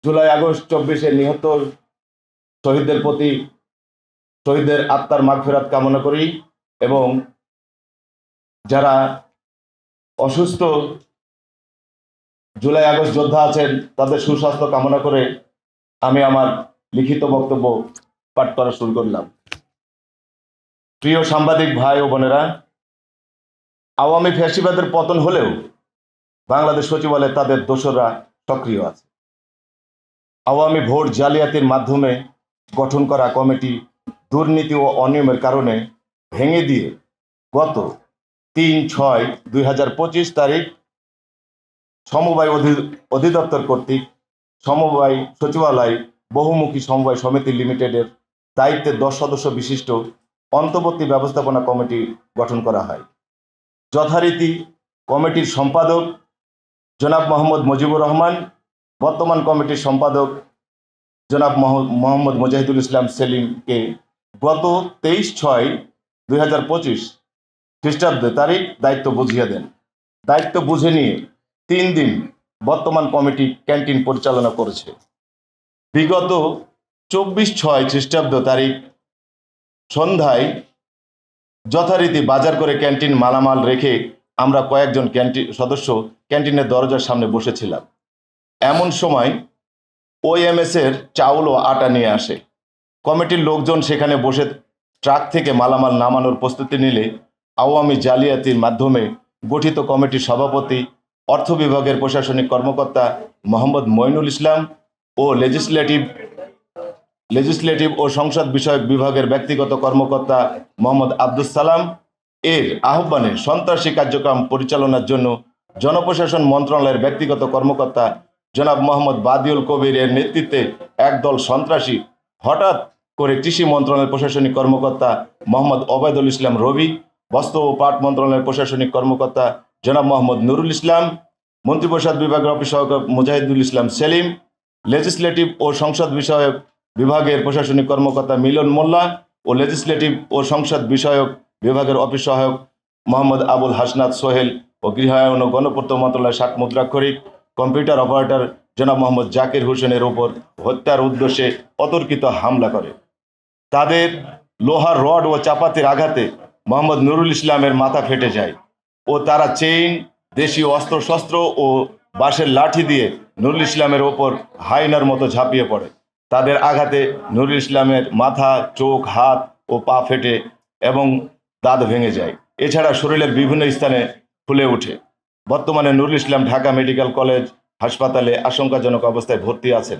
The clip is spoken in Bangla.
জুলাই আগস্ট 24-এ নিহত শহীদদের প্রতি শহীদদের আত্মার মাগফিরাত কামনা করি এবং যারা অসুস্থ জুলাই আগস্ট যোদ্ধা আছেন তাদের সুস্বাস্থ্য কামনা করে আমি আমার লিখিত বক্তব্য পাঠ করা শুরু করলাম। প্রিয় সাংবাদিক ভাই ও বোনেরা, আওয়ামী ফ্যাসিবাদের পতন হলেও বাংলাদেশ সচিবালয়ে তাদের দোসররা সক্রিয় আছে। আওয়ামী ভোট জালিয়াতির মাধ্যমে গঠন করা কমিটি দুর্নীতি ও অনিয়মের কারণে ভেঙে দিয়ে গত 3/6/2025 তারিখ সমবায় অধিদপ্তর কর্তৃক সমবায় সচিবালয় বহুমুখী সমবায় সমিতি লিমিটেডের দায়িত্বে 10 সদস্য বিশিষ্ট অন্তর্বর্তী ব্যবস্থাপনা কমিটি গঠন করা হয়। যথারীতি কমিটির সম্পাদক জনাব মোহাম্মদ মুজিবুর রহমান, বর্তমান কমিটির সম্পাদক জনাব মোহাম্মদ মুজাহিদুল ইসলাম সেলিমকে গত 23/6/2025 খ্রিস্টাব্দে তারিখ দায়িত্ব বুঝিয়ে দেন। দায়িত্ব বুঝে নিয়ে 3 দিন বর্তমান কমিটি ক্যান্টিন পরিচালনা করেছে। বিগত 24/6 খ্রিস্টাব্দ তারিখ সন্ধ্যায় যথারীতি বাজার করে ক্যান্টিন মালামাল রেখে আমরা কয়েকজন সদস্য ক্যান্টিনের দরজার সামনে বসেছিলাম। এমন সময় OMS এর চাউল ও আটা নিয়ে আসে। কমিটির লোকজন সেখানে বসে ট্রাক থেকে মালামাল নামানোর প্রস্তুতি নিলে আওয়ামী জালিয়াতির মাধ্যমে গঠিত কমিটির সভাপতি, অর্থ বিভাগের প্রশাসনিক কর্মকর্তা মোহাম্মদ মঈনুল ইসলাম ও লেজিসলেটিভ ও সংসদ বিষয়ক বিভাগের ব্যক্তিগত কর্মকর্তা মোহাম্মদ আব্দুস সালাম এর আহ্বানে সন্ত্রাসী কার্যক্রম পরিচালনার জন্য জনপ্রশাসন মন্ত্রণালয়ের ব্যক্তিগত কর্মকর্তা জনাব মোহাম্মদ বাদিউল কবির এর নেতৃত্বে একদল সন্ত্রাসী হঠাৎ করে কৃষি মন্ত্রণালয়ের প্রশাসনিক কর্মকর্তা মোহাম্মদ ওবায়দুল ইসলাম রবি, বস্ত্র ও পাট মন্ত্রণালয়ের প্রশাসনিক কর্মকর্তা জনাব মোহাম্মদ নুরুল ইসলাম, মন্ত্রিপরিষদ বিভাগের অফিস সহকারী মুজাহিদুল ইসলাম সেলিম, লেজিসলেটিভ ও সংসদ বিষয়ক বিভাগের প্রশাসনিক কর্মকর্তা মিলন মোল্লা ও লেজিসলেটিভ ও সংসদ বিষয়ক বিভাগের অফিস সহায়ক মোহাম্মদ আবুল হাসনাত সোহেল ও গৃহায়ন ও গণপূর্ত মন্ত্রণালয়ের 7 মুদ্রাক্ষরিক কম্পিউটার অপারেটর জনাব মোহাম্মদ জাকির হোসেনের ওপর হত্যার উদ্দেশ্যে অতর্কিত হামলা করে। তাদের লোহার রড ও চাপাতির আঘাতে মোহাম্মদ নুরুল ইসলামের মাথা ফেটে যায় ও তারা চেইন, দেশীয় অস্ত্রশস্ত্র ও বাঁশের লাঠি দিয়ে নুরুল ইসলামের ওপর হাইনার মতো ঝাঁপিয়ে পড়ে। তাদের আঘাতে নুরুল ইসলামের মাথা, চোখ, হাত ও পা ফেটে এবং দাঁত ভেঙে যায়। এছাড়া শরীরের বিভিন্ন স্থানে ফুলে ওঠে। বর্তমানে নুরুল ইসলাম ঢাকা মেডিকেল কলেজ হাসপাতালে আশঙ্কাজনক অবস্থায় ভর্তি আছেন।